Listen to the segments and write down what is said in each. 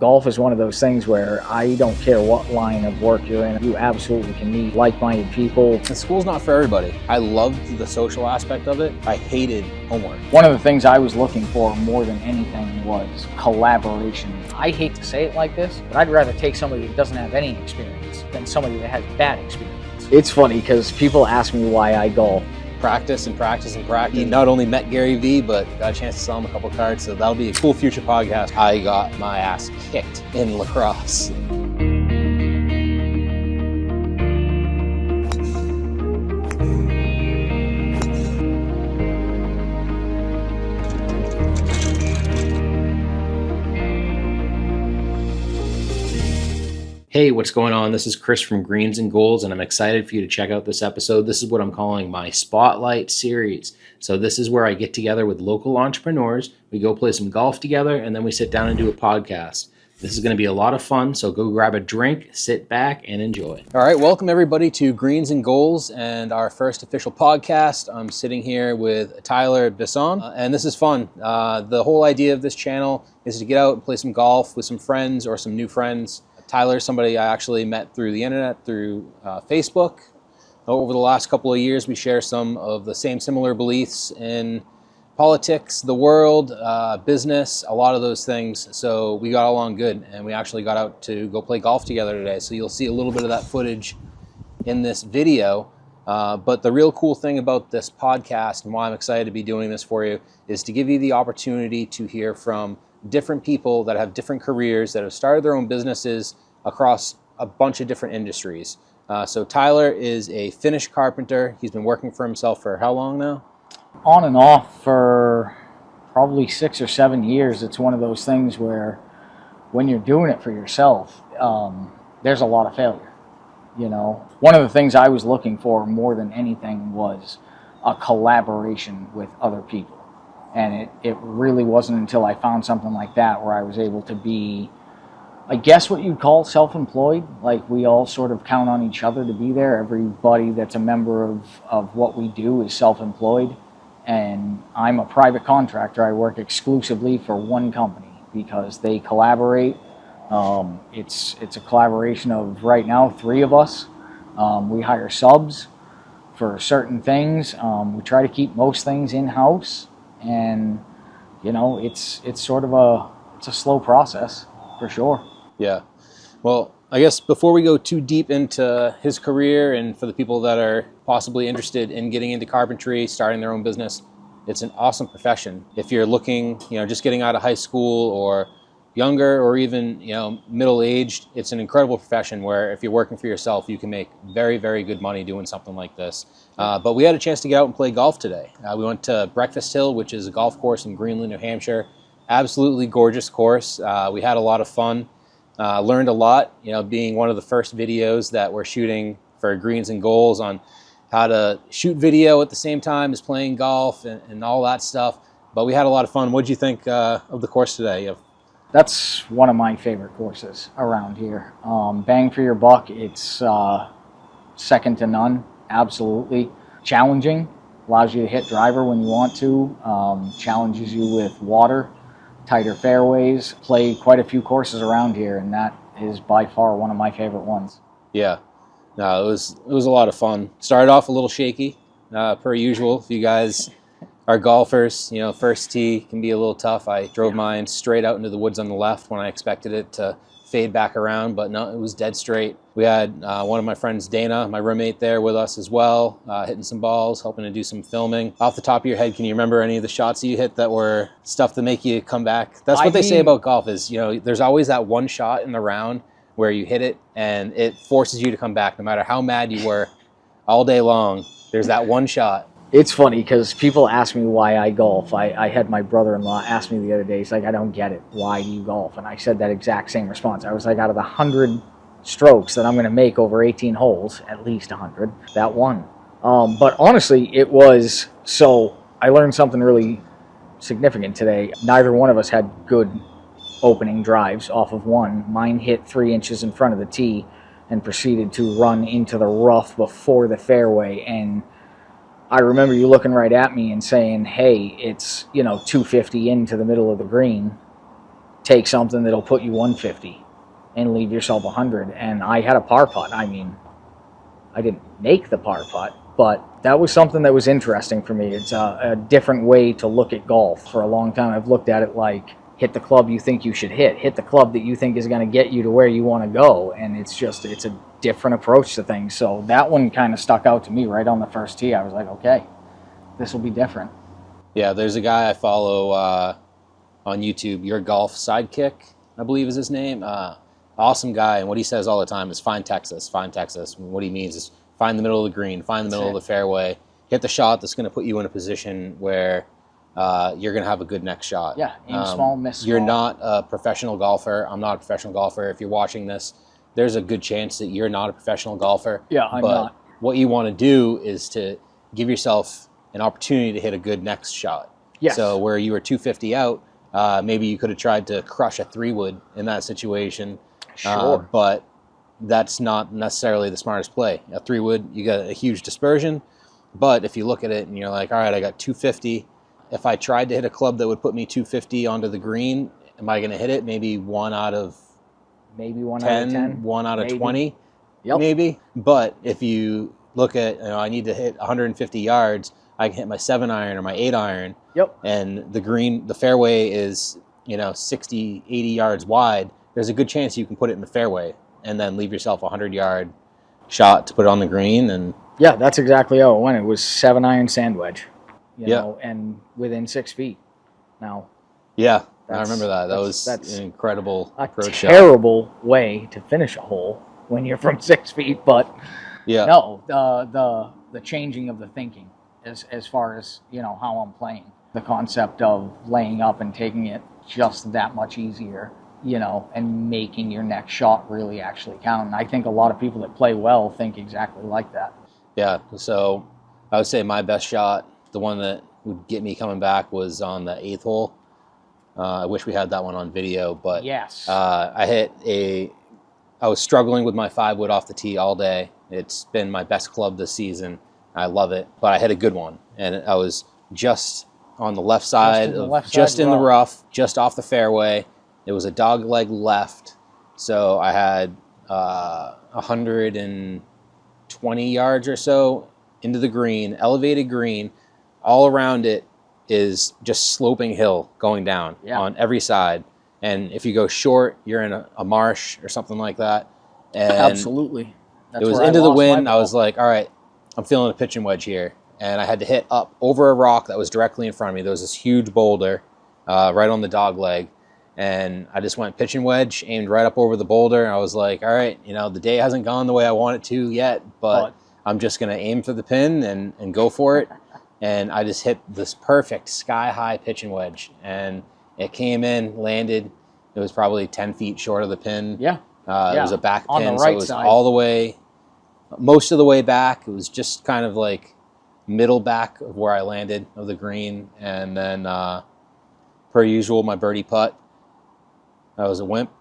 Golf is one of those things where I don't care what line of work you're in, you absolutely can meet like-minded people. And school's not for everybody. I loved the social aspect of it. I hated homework. One of the things I was looking for more than anything was collaboration. I hate to say it like this, but I'd rather take somebody that doesn't have any experience than somebody that has bad experience. It's funny because people ask me why I golf. Practice and practice and practice. He not only met Gary Vee, but got a chance to sell him a couple cards, so that'll be a cool future podcast. I got my ass kicked in lacrosse. Hey, what's going on? This is Chris from Greens and Golds, and I'm excited for you to check out this episode. This is what I'm calling my Spotlight series. So this is where I get together with local entrepreneurs, we go play some golf together, and then we sit down and do a podcast. This is going to be a lot of fun, so go grab a drink, sit back, and enjoy. All right, welcome everybody to Greens and Golds and our first official podcast. I'm sitting here with Tyler Bisson, and this is fun. The whole idea of this channel is to get out and play some golf with some friends or some new friends. Tyler's somebody I actually met through the internet, through Facebook. Over the last couple of years, we share some of the same similar beliefs in politics, the world, business, a lot of those things. So we got along good, and we actually got out to go play golf together today. So you'll see a little bit of that footage in this video. But the real cool thing about this podcast and why I'm excited to be doing this for you is to give you the opportunity to hear from different people that have different careers, that have started their own businesses across a bunch of different industries. So Tyler is a finished carpenter. He's been working for himself for how long now? On and off for probably 6 or 7 years. It's one of those things where when you're doing it for yourself, there's a lot of failure. You know, one of the things I was looking for more than anything was a collaboration with other people. And it really wasn't until I found something like that where I was able to be, I guess what you'd call self-employed. Like, we all sort of count on each other to be there. Everybody that's a member of what we do is self-employed. And I'm a private contractor. I work exclusively for one company because they collaborate. It's a collaboration of, right now, 3 of us. We hire subs for certain things. We try to keep most things in-house. And, you know, it's sort of a slow process, for sure. Yeah. Well, I guess before we go too deep into his career, and for the people that are possibly interested in getting into carpentry, starting their own business, it's an awesome profession. If you're looking, just getting out of high school or younger or even, middle-aged, it's an incredible profession where if you're working for yourself, you can make very, very good money doing something like this. But we had a chance to get out and play golf today. We went to Breakfast Hill, which is a golf course in Greenland, New Hampshire. Absolutely gorgeous course. We had a lot of fun. Learned a lot, being one of the first videos that we're shooting for Greens and Golds on how to shoot video at the same time as playing golf and all that stuff. But we had a lot of fun. What did you think of the course today? That's one of my favorite courses around here. Bang for your buck, it's second to none, absolutely. Challenging, allows you to hit driver when you want to, challenges you with water, tighter fairways. Play quite a few courses around here, and that is by far one of my favorite ones. Yeah, no, it was a lot of fun. Started off a little shaky, per usual. If you guys are golfers, first tee can be a little tough. I drove mine straight out into the woods on the left when I expected it to fade back around, but no, it was dead straight. We had one of my friends, Dana, my roommate, there with us as well, hitting some balls, helping to do some filming. Off the top of your head, can you remember any of the shots you hit that were stuff to make you come back? That's what they say about golf is, there's always that one shot in the round where you hit it and it forces you to come back no matter how mad you were all day long. There's that one shot. It's funny because people ask me why I golf. I had my brother-in-law ask me the other day, he's like, I don't get it. Why do you golf? And I said that exact same response. I was like, out of the 100 strokes that I'm going to make over 18 holes, at least 100, that one. But honestly, it was, so I learned something really significant today. Neither one of us had good opening drives off of one. Mine hit 3 inches in front of the tee and proceeded to run into the rough before the fairway, and I remember you looking right at me and saying, hey, it's, 250 into the middle of the green. take something that'll put you 150 and leave yourself 100. And I had a par putt. I mean, I didn't make the par putt, but that was something that was interesting for me. It's a different way to look at golf. For a long time, I've looked at it like, hit the club you think you should hit the club that you think is going to get you to where you want to go. And it's a different approach to things. So that one kind of stuck out to me right on the first tee. I was like, okay, this will be different. Yeah, there's a guy I follow on YouTube, Your Golf Sidekick, I believe is his name. Awesome guy, and what he says all the time is find Texas, find Texas. And what he means is find the middle of the green, find the middle of the fairway, hit the shot that's going to put you in a position where you're going to have a good next shot. Yeah, aim small, miss small. You're not a professional golfer. I'm not a professional golfer. If you're watching this, there's a good chance that you're not a professional golfer. Yeah, I'm not. What you want to do is to give yourself an opportunity to hit a good next shot. Yes. So where you were 250 out, maybe you could have tried to crush a 3-wood in that situation. Sure. But that's not necessarily the smartest play. A 3-wood, you got a huge dispersion. But if you look at it and you're like, all right, I got 250. If I tried to hit a club that would put me 250 onto the green, am I going to hit it? Maybe 1 out of maybe 1 10, out of 10. 1 out of maybe. 20, Yep. maybe. But if you look at, I need to hit 150 yards, I can hit my 7-iron or my 8-iron. Yep. And the fairway is, 60, 80 yards wide. There's a good chance you can put it in the fairway and then leave yourself a 100-yard shot to put it on the green. And yeah, that's exactly how it went. It was 7-iron sand wedge, and within 6 feet. Now, yeah, I remember that. That's an incredible approach shot. Terrible way to finish a hole when you're from 6 feet, but yeah, no, the changing of the thinking as far as how I'm playing, the concept of laying up and taking it just that much easier. And making your next shot really actually count. And I think a lot of people that play well think exactly like that. Yeah, so I would say my best shot, the one that would get me coming back, was on the 8th hole. I wish we had that one on video, but yes, I was struggling with my 5-wood off the tee all day. It's been my best club this season. I love it, but I hit a good one, and I was just on the left side, just in the rough, just off the fairway. It was a dog leg left, so I had 120 yards or so into the green, elevated green. All around it is just sloping hill going down on every side. And if you go short, you're in a marsh or something like that. And absolutely. It was into the wind. I was like, all right, I'm feeling a pitching wedge here. And I had to hit up over a rock that was directly in front of me. There was this huge boulder right on the dog leg. And I just went pitching wedge, aimed right up over the boulder. And I was like, all right, the day hasn't gone the way I want it to yet, but I'm just going to aim for the pin and go for it. And I just hit this perfect sky-high pitching wedge. And it came in, landed. It was probably 10 feet short of the pin. Yeah. It was a back on pin, the so right it was side. all the way, most of the way back. It was just kind of like middle back of where I landed of the green. And then, per usual, my birdie putt. That was a wimp.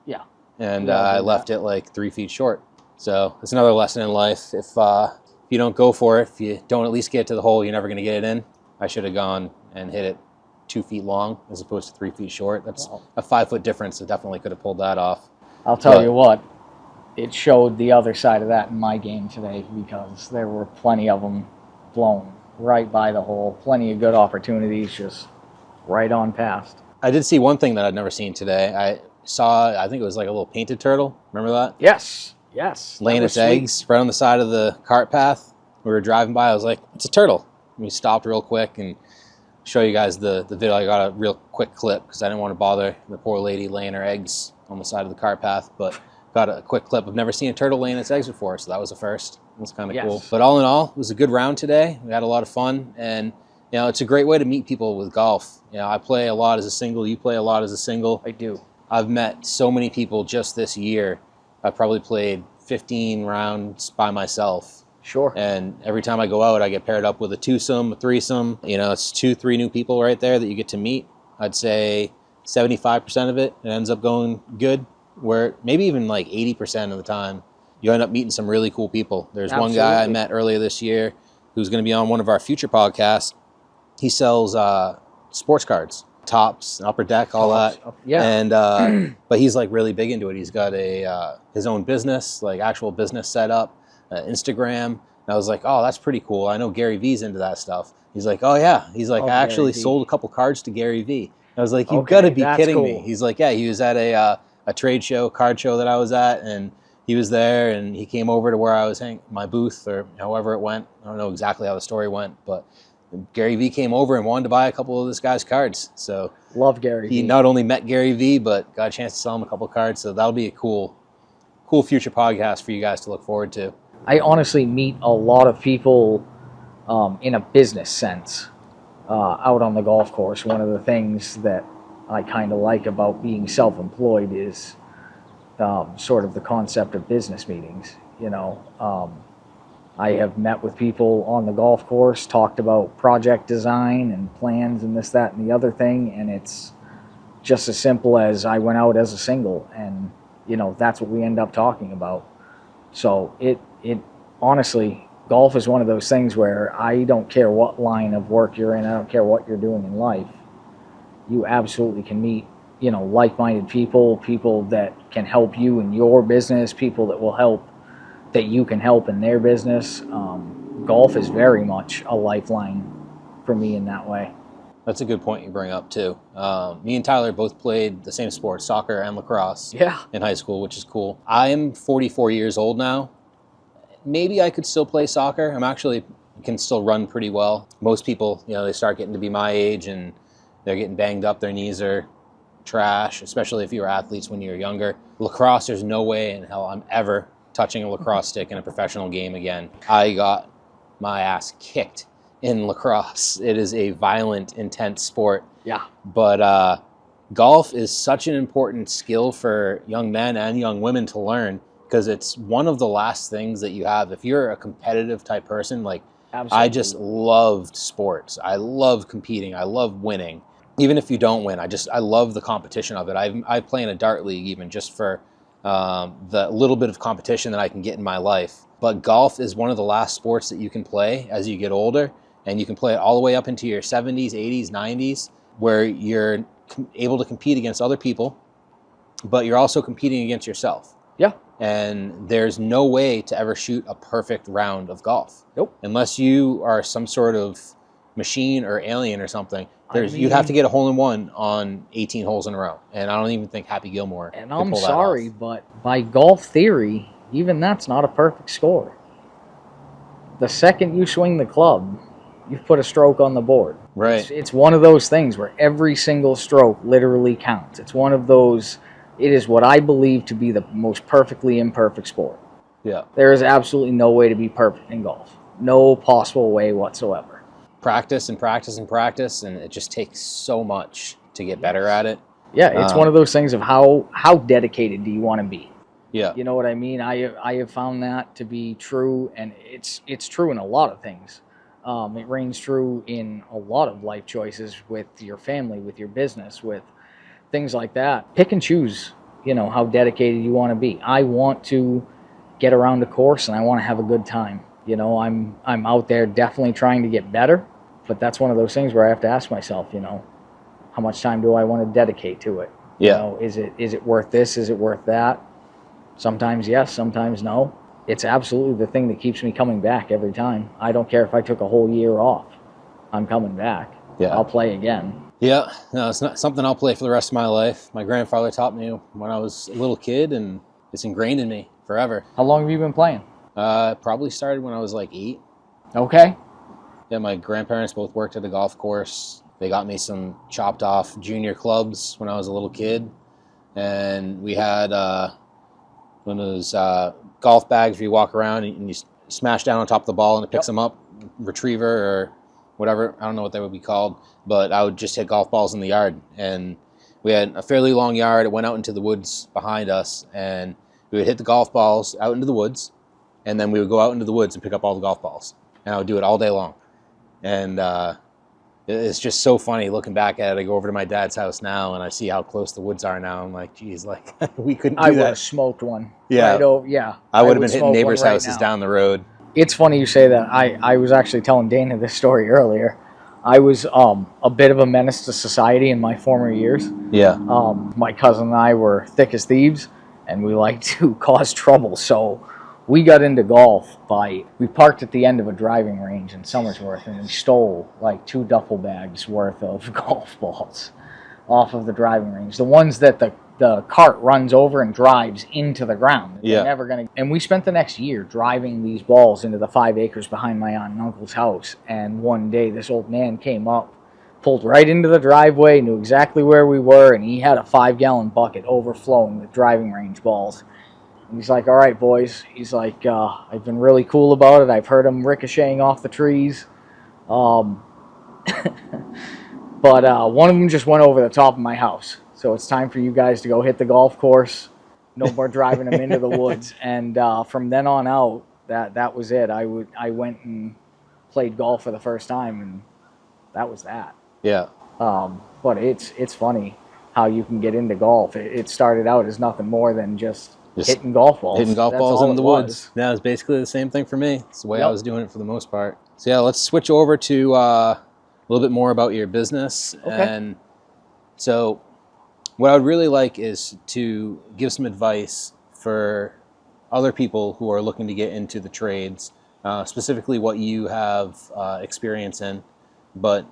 Yeah. And I left it like 3 feet short. So it's another lesson in life. If you don't go for it, if you don't at least get to the hole, you're never going to get it in. I should have gone and hit it 2 feet long as opposed to 3 feet short. That's a 5-foot difference. I definitely could have pulled that off. I'll tell you what, it showed the other side of that in my game today, because there were plenty of them blown right by the hole. Plenty of good opportunities, just right on past. I did see one thing that I'd never seen today. I think it was like a little painted turtle. Remember that? Yes. Laying its eggs right on the side of the cart path. We were driving by. I was like, it's a turtle. And we stopped real quick and show you guys the video. I got a real quick clip because I didn't want to bother the poor lady laying her eggs on the side of the cart path. But got a quick clip. I've never seen a turtle laying its eggs before, so that was a first. It was kind of cool. But all in all, it was a good round today. We had a lot of fun. And it's a great way to meet people with golf. I play a lot as a single. You play a lot as a single. I do. I've met so many people just this year. I've probably played 15 rounds by myself. Sure. And every time I go out, I get paired up with a twosome, a threesome. It's 2-3 new people right there that you get to meet. I'd say 75% of it ends up going good, where maybe even like 80% of the time, you end up meeting some really cool people. There's one guy I met earlier this year who's going to be on one of our future podcasts. He sells sports cards. tops, upper deck, all that. Yeah. And but he's like really big into it. He's got a his own business, like actual business set up, Instagram. And I was like, oh, that's pretty cool. I know Gary V's into that stuff. He's like, oh yeah. He's like, I actually sold a couple cards to Gary V. I was like, you've got to be kidding me. He's like, yeah, he was at a trade show, card show that I was at, and he was there, and he came over to where I was my booth, or however it went. I don't know exactly how the story went, but Gary V came over and wanted to buy a couple of this guy's cards. So love Gary V. He not only met Gary V, but got a chance to sell him a couple of cards. So that'll be a cool future podcast for you guys to look forward to. I honestly meet a lot of people in a business sense out on the golf course. One of the things that I kind of like about being self-employed is sort of the concept of business meetings. I have met with people on the golf course, talked about project design and plans and this, that, and the other thing, and it's just as simple as I went out as a single, and that's what we end up talking about. So it honestly, golf is one of those things where I don't care what line of work you're in, I don't care what you're doing in life, you absolutely can meet like-minded people that can help you in your business, people that you can help in their business. Golf is very much a lifeline for me in that way. That's a good point you bring up too. Me and Tyler both played the same sport, soccer and lacrosse, in high school, which is cool. I am 44 years old now. Maybe I could still play soccer. Can still run pretty well. Most people, they start getting to be my age and they're getting banged up. Their knees are trash, especially if you were athletes when you were younger. Lacrosse, there's no way in hell I'm ever touching a lacrosse stick in a professional game again. I got my ass kicked in lacrosse. It is a violent, intense sport. Yeah. But golf is such an important skill for young men and young women to learn, because it's one of the last things that you have. If you're a competitive type person, like absolutely. I just loved sports. I love competing. I love winning. Even if you don't win, I love the competition of it. I play in a dart league even just for the little bit of competition that I can get in my life. But golf is one of the last sports that you can play as you get older, and you can play it all the way up into your 70s, 80s, 90s, where you're able to compete against other people, but you're also competing against yourself. Yeah. And there's no way to ever shoot a perfect round of golf. Nope. Unless you are some sort of machine or alien or something. You'd have to get a hole-in-one on 18 holes in a row. And I don't even think Happy Gilmore and I'm sorry, but by golf theory, even that's not a perfect score. The second you swing the club, you've put a stroke on the board. Right. It's one of those things where every single stroke literally counts. It's one of those, it is what I believe to be the most perfectly imperfect sport. Yeah. There is absolutely no way to be perfect in golf. No possible way whatsoever. Practice and practice and practice, and it just takes so much to get better at it. Yeah, it's one of those things of how dedicated do you want to be? Yeah. You know what I mean? I have found that to be true, and it's true in a lot of things. It reigns true in a lot of life choices with your family, with your business, with things like that. Pick and choose, how dedicated you want to be. I want to get around a course, and I want to have a good time. I'm out there definitely trying to get better. But that's one of those things where I have to ask myself, how much time do I want to dedicate to it? Yeah. Is it worth this? Is it worth that? Sometimes yes, sometimes no. It's absolutely the thing that keeps me coming back every time. I don't care if I took a whole year off. I'm coming back. Yeah. I'll play again. Yeah. No, it's not something I'll play for the rest of my life. My grandfather taught me when I was a little kid, and it's ingrained in me forever. How long have you been playing? Probably started when I was like 8. Okay. Yeah, my grandparents both worked at a golf course. They got me some chopped off junior clubs when I was a little kid. And we had one of those golf bags where you walk around and you smash down on top of the ball and it picks them up, retriever or whatever. I don't know what they would be called. But I would just hit golf balls in the yard. And we had a fairly long yard. It went out into the woods behind us. And we would hit the golf balls out into the woods. And then we would go out into the woods and pick up all the golf balls. And I would do it all day long. And it's just so funny looking back at it. I go over to my dad's house now and I see how close the woods are now. I'm like, geez, like we couldn't do that. I would have smoked one. Yeah. I would have been hitting neighbors' houses down the road. It's funny you say that. I was actually telling Dana this story earlier. I was a bit of a menace to society in my former years. Yeah. My cousin and I were thick as thieves, and we liked to cause trouble. So we got into golf we parked at the end of a driving range in Somersworth, and we stole like 2 duffel bags worth of golf balls off of the driving range. The ones that the cart runs over and drives into the ground. Yeah. And we spent the next year driving these balls into the 5 acres behind my aunt and uncle's house. And one day this old man came up, pulled right into the driveway, knew exactly where we were, and he had a 5-gallon bucket overflowing with driving range balls. And he's like, all right, boys. He's like, I've been really cool about it. I've heard them ricocheting off the trees. But one of them just went over the top of my house. So it's time for you guys to go hit the golf course. No more driving them into the woods. And from then on out, that was it. I went and played golf for the first time, and that was that. Yeah. But it's funny how you can get into golf. It started out as nothing more than just hitting golf balls. Hitting golf That's balls all in the it woods. was. Yeah, it was basically the same thing for me. It's the way I Yep. was doing it for the most part. So yeah, let's switch over to a little bit more about your business. Okay. And so what I would really like is to give some advice for other people who are looking to get into the trades, specifically what you have experience in. But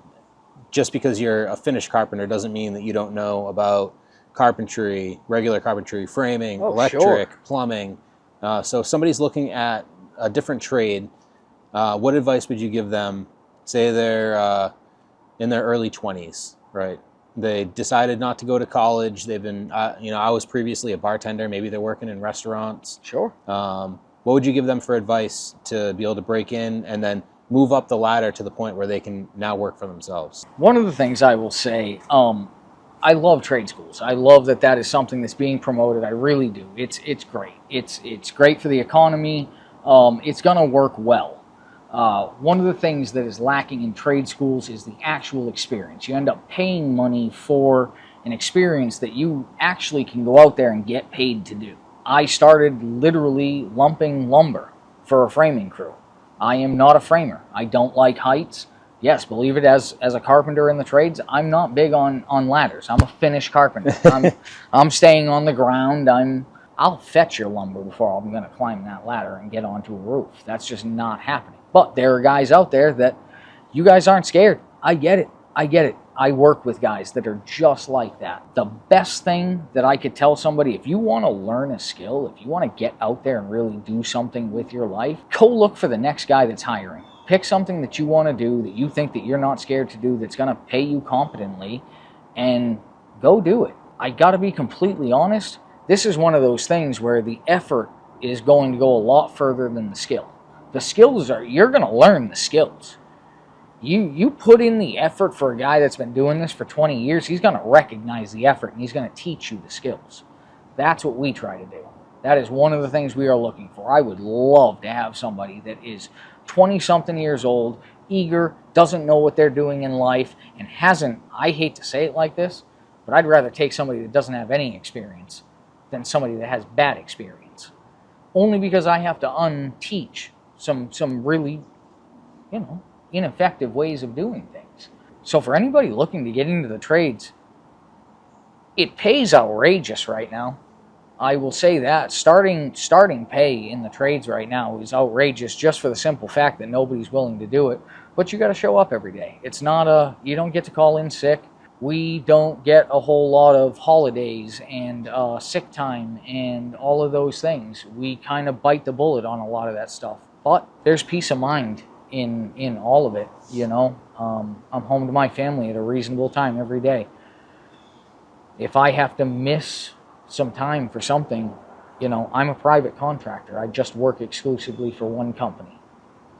just because you're a finished carpenter doesn't mean that you don't know about carpentry, regular carpentry, framing, electric, plumbing. So if somebody's looking at a different trade, what advice would you give them? Say they're in their early 20s, right? They decided not to go to college. They've been, I was previously a bartender. Maybe they're working in restaurants. Sure. What would you give them for advice to be able to break in and then move up the ladder to the point where they can now work for themselves? One of the things I will say, I love trade schools. I love that is something that's being promoted. I really do. It's great. It's great for the economy. It's going to work well. One of the things that is lacking in trade schools is the actual experience. You end up paying money for an experience that you actually can go out there and get paid to do. I started literally lumping lumber for a framing crew. I am not a framer. I don't like heights. Yes, believe it, as a carpenter in the trades, I'm not big on ladders. I'm a finished carpenter. I'm staying on the ground. I'll fetch your lumber before I'm going to climb that ladder and get onto a roof. That's just not happening. But there are guys out there that you guys aren't scared. I get it. I work with guys that are just like that. The best thing that I could tell somebody, if you want to learn a skill, if you want to get out there and really do something with your life, go look for the next guy that's hiring. Pick something that you want to do, that you think that you're not scared to do, that's going to pay you competently, and go do it. I got to be completely honest. This is one of those things where the effort is going to go a lot further than the skill. The skills you're going to learn the skills. You put in the effort for a guy that's been doing this for 20 years, he's going to recognize the effort and he's going to teach you the skills. That's what we try to do. That is one of the things we are looking for. I would love to have somebody that is 20-something years old, eager, doesn't know what they're doing in life, and hasn't, I hate to say it like this, but I'd rather take somebody that doesn't have any experience than somebody that has bad experience. Only because I have to unteach some really, ineffective ways of doing things. So for anybody looking to get into the trades, it pays outrageous right now. I will say that starting pay in the trades right now is outrageous, just for the simple fact that nobody's willing to do it. But you got to show up every day. It's not you don't get to call in sick. We don't get a whole lot of holidays and sick time and all of those things. We kind of bite the bullet on a lot of that stuff. But there's peace of mind in all of it, I'm home to my family at a reasonable time every day. If I have to miss some time for something, I'm a private contractor. I just work exclusively for one company.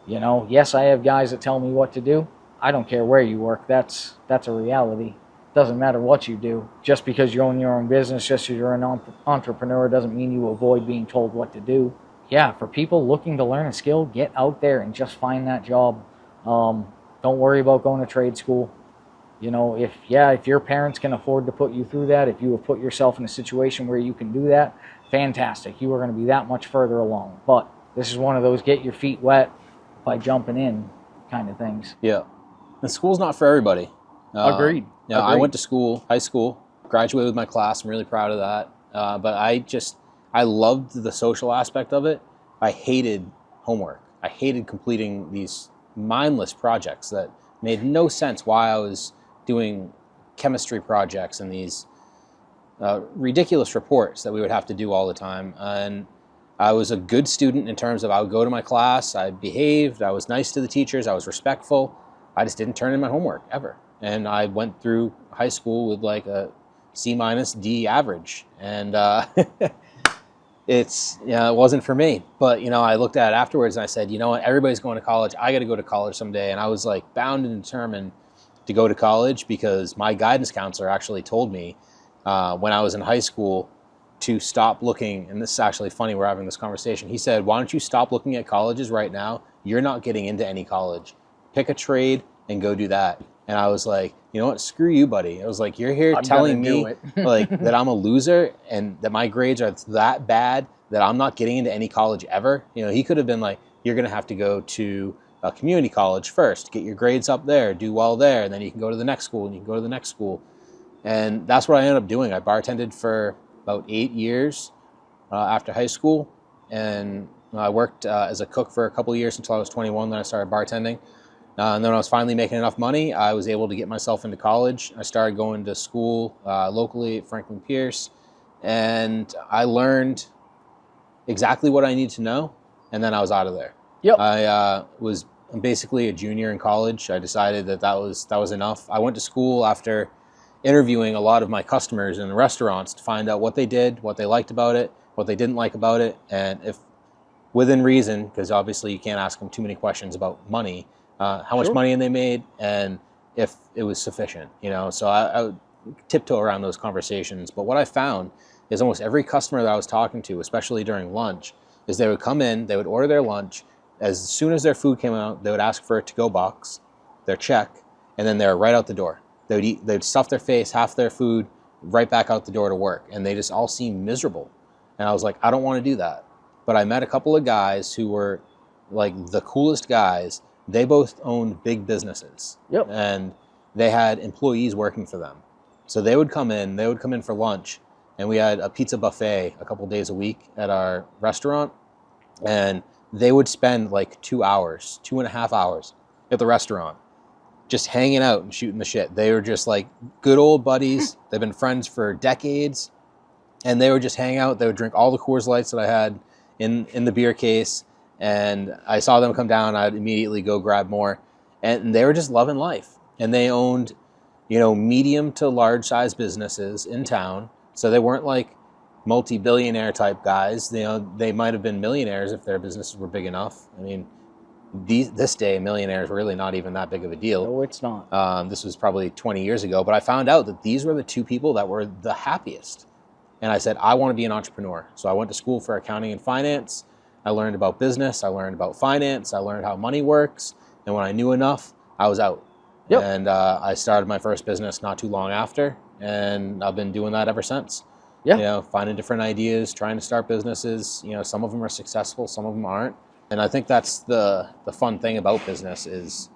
Yes, I have guys that tell me what to do. I don't care where you work. That's a reality. Doesn't matter what you do. Just because you own your own business, just because you're an entrepreneur, doesn't mean you avoid being told what to do. Yeah, for people looking to learn a skill, get out there and just find that job. Don't worry about going to trade school. If your parents can afford to put you through that, if you have put yourself in a situation where you can do that, fantastic. You are going to be that much further along. But this is one of those get your feet wet by jumping in kind of things. Yeah. the school's not for everybody. Agreed. You know, I Agreed. went to school, high school, graduated with my class. I'm really proud of that. But I loved the social aspect of it. I hated homework. I hated completing these mindless projects that made no sense why I was doing chemistry projects and these ridiculous reports that we would have to do all the time. And I was a good student in terms of I would go to my class, I behaved, I was nice to the teachers, I was respectful. I just didn't turn in my homework ever. And I went through high school with like a C minus D average. And it wasn't for me. But, you know, I looked at it afterwards and I said, you know what, everybody's going to college. I got to go to college someday. And I was like bound and determined to go to college because my guidance counselor actually told me when I was in high school to stop looking. And this is actually funny, we're having this conversation. He said, why don't you stop looking at colleges right now? You're not getting into any college. Pick a trade and go do that. And I was like, you know what, screw you, buddy. I was like, you're here telling me like that I'm a loser and that my grades are that bad that I'm not getting into any college ever. You know, he could have been like, you're going to have to go to a community college first, get your grades up there, do well there, and then you can go to the next school and you can go to the next school. And that's what I ended up doing. I bartended for about 8 years after high school. And I worked as a cook for a couple of years until I was 21, then I started bartending. And then when I was finally making enough money, I was able to get myself into college. I started going to school locally at Franklin Pierce, and I learned exactly what I needed to know, and then I was out of there. Yep. I was basically a junior in college. I decided that was enough. I went to school after interviewing a lot of my customers in the restaurants to find out what they did, what they liked about it, what they didn't like about it, and if within reason, because obviously you can't ask them too many questions about money, how much money they made, and if it was sufficient, you know. So I would tiptoe around those conversations. But what I found is almost every customer that I was talking to, especially during lunch, is they would come in, they would order their lunch. As soon as their food came out, they would ask for a to-go box, their check, and then they're right out the door. They'd stuff their face, half their food, right back out the door to work. And they just all seemed miserable. And I was like, I don't want to do that. But I met a couple of guys who were like the coolest guys. They both owned big businesses. Yep. And they had employees working for them. So they would come in for lunch, and we had a pizza buffet a couple days a week at our restaurant. And they would spend like 2.5 hours at the restaurant, just hanging out and shooting the shit. They were just like good old buddies. They've been friends for decades, and they would just hang out. They would drink all the Coors Lights that I had in the beer case, and I saw them come down. I'd immediately go grab more, and they were just loving life. And they owned, you know, medium to large size businesses in town. So they weren't like multi-billionaire type guys. You know, they might have been millionaires if their businesses were big enough. I mean, this day, millionaires were really not even that big of a deal. No, it's not. This was probably 20 years ago, but I found out that these were the two people that were the happiest. And I said, I want to be an entrepreneur. So I went to school for accounting and finance. I learned about business. I learned about finance. I learned how money works. And when I knew enough, I was out. Yep. And I started my first business not too long after. And I've been doing that ever since. Yeah. You know, finding different ideas, trying to start businesses. You know, some of them are successful, some of them aren't. And I think that's the fun thing about business is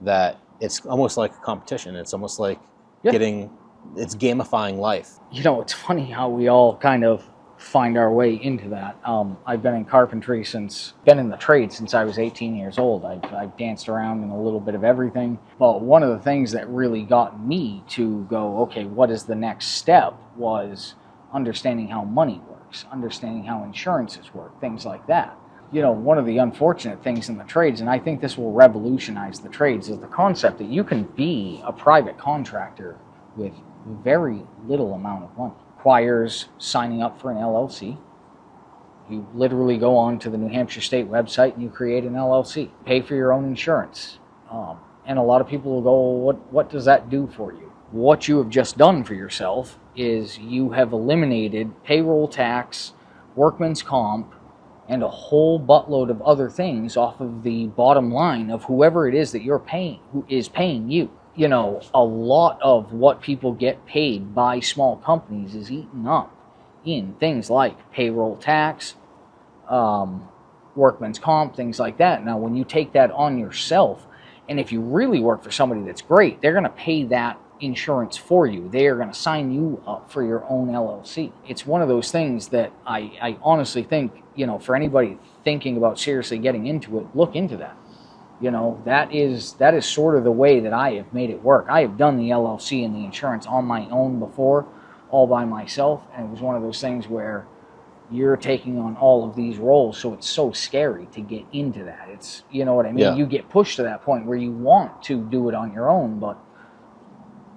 that it's almost like a competition. It's almost like it's gamifying life. You know, it's funny how we all kind of find our way into that. I've been in carpentry been in the trade since I was 18 years old. I've danced around in a little bit of everything. But one of the things that really got me to go, okay, what is the next step, was understanding how money works, understanding how insurances work, things like that. You know, one of the unfortunate things in the trades, and I think this will revolutionize the trades, is the concept that you can be a private contractor with very little amount of money. Requires signing up for an LLC. You literally go on to the New Hampshire State website and you create an LLC. Pay for your own insurance. And a lot of people will go, what does that do for you? What you have just done for yourself is you have eliminated payroll tax, workman's comp, and a whole buttload of other things off of the bottom line of whoever it is that you're paying, who is paying you. You know, a lot of what people get paid by small companies is eaten up in things like payroll tax, workman's comp, things like that. Now, when you take that on yourself And if you really work for somebody that's great, they're going to pay that insurance for you. They are going to sign you up for your own LLC. It's one of those things that I honestly think, for anybody thinking about seriously getting into it, look into that. That is sort of the way that I have made it work. I have done the LLC and the insurance on my own before, all by myself, and it was one of those things where you're taking on all of these roles, so it's so scary to get into that. It's, you know what I mean? Yeah. You get pushed to that point where you want to do it on your own, but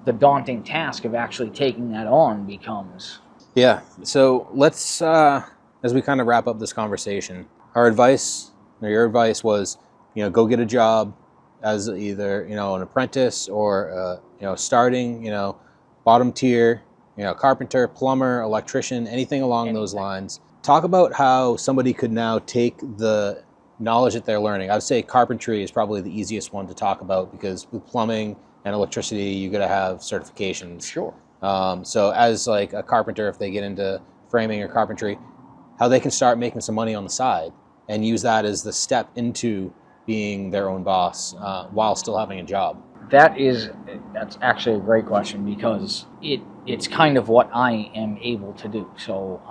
the daunting task of actually taking that on becomes... Yeah. So let's, as we kind of wrap up this conversation, your advice was, go get a job as either, an apprentice or, starting, bottom tier, carpenter, plumber, electrician, anything along those lines. Talk about how somebody could now take the knowledge that they're learning. I would say carpentry is probably the easiest one to talk about, because with plumbing and electricity, you got to have certifications. Sure. So as like a carpenter, if they get into framing or carpentry, how they can start making some money on the side and use that as the step into being their own boss while still having a job. That's actually a great question, because it's kind of what I am able to do. So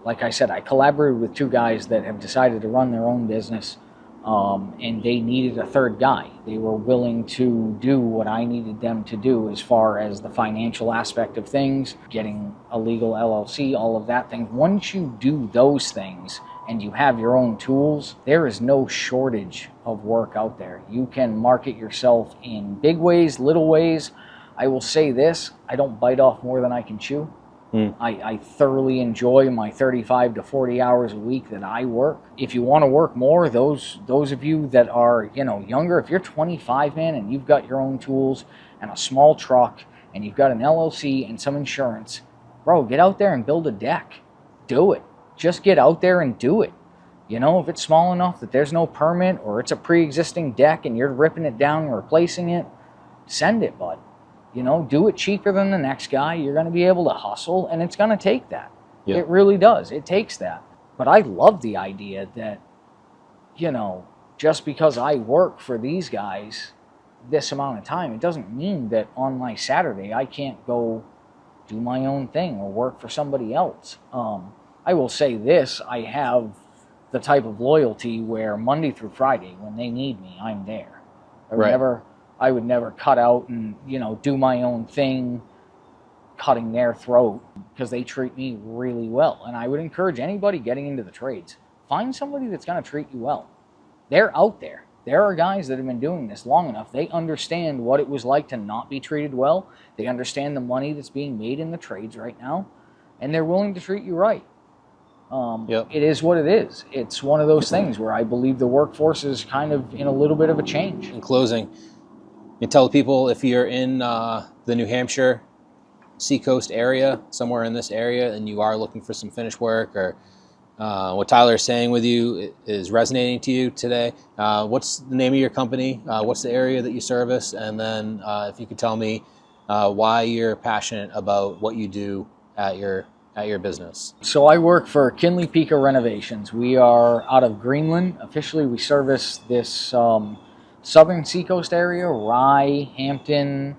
like I said, I collaborated with 2 guys that have decided to run their own business, and they needed a third guy. They were willing to do what I needed them to do as far as the financial aspect of things, getting a legal LLC, all of that thing. Once you do those things and you have your own tools, there is no shortage of work out there. You can market yourself in big ways, little ways. I will say this, I don't bite off more than I can chew. I thoroughly enjoy my 35 to 40 hours a week that I work. If you want to work more, those of you that are, younger, if you're 25, man, and you've got your own tools and a small truck and you've got an LLC and some insurance, bro, get out there and build a deck. Do it. Just get out there and do it. If it's small enough that there's no permit, or it's a pre-existing deck and you're ripping it down and replacing it, send it, bud. Do it cheaper than the next guy. You're going to be able to hustle, and it's going to take that. Yeah. It really does. It takes that. But I love the idea that, just because I work for these guys this amount of time, it doesn't mean that on my Saturday I can't go do my own thing or work for somebody else. I will say this, I have the type of loyalty where Monday through Friday, when they need me, I'm there. I would never cut out and, do my own thing, cutting their throat, because they treat me really well. And I would encourage anybody getting into the trades, find somebody that's going to treat you well. They're out there. There are guys that have been doing this long enough. They understand what it was like to not be treated well. They understand the money that's being made in the trades right now, and they're willing to treat you right. It is what it is. It's one of those things where I believe the workforce is kind of in a little bit of a change. In closing, you tell people, if you're in the New Hampshire Seacoast area, somewhere in this area, and you are looking for some finish work, or what Tyler is saying with you is resonating to you today, what's the name of your company? What's the area that you service? And then if you could tell me why you're passionate about what you do at your business. So I work for Kinley Pica Renovations. We are out of Greenland. Officially, we service this southern seacoast area, Rye, Hampton,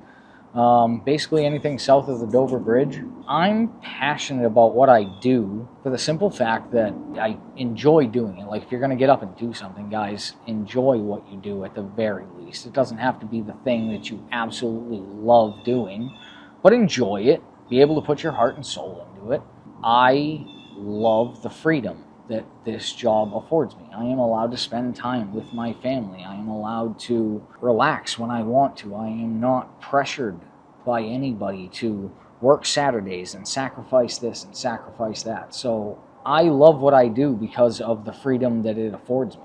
basically anything south of the Dover Bridge. I'm passionate about what I do for the simple fact that I enjoy doing it. Like, if you're going to get up and do something, guys, enjoy what you do at the very least. It doesn't have to be the thing that you absolutely love doing, but enjoy it. Be able to put your heart and soul into it. I love the freedom that this job affords me. I am allowed to spend time with my family. I am allowed to relax when I want to. I am not pressured by anybody to work Saturdays and sacrifice this and sacrifice that. So I love what I do because of the freedom that it affords me.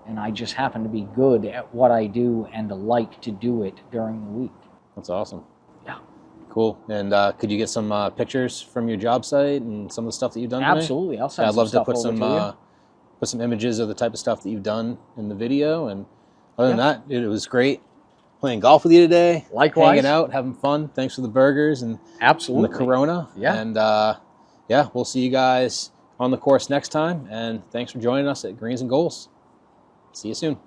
And I just happen to be good at what I do and like to do it during the week. That's awesome. Yeah. Cool. And could you get some pictures from your job site and some of the stuff that you've done today? Absolutely. I'll send I'd some love to stuff put over some to you. put some images of the type of stuff that you've done in the video. And other than that, it was great playing golf with you today. Likewise. Hanging out, having fun. Thanks for the burgers and Absolutely. the Corona. Yeah. And we'll see you guys on the course next time. And thanks for joining us at Greens and Goals. See you soon.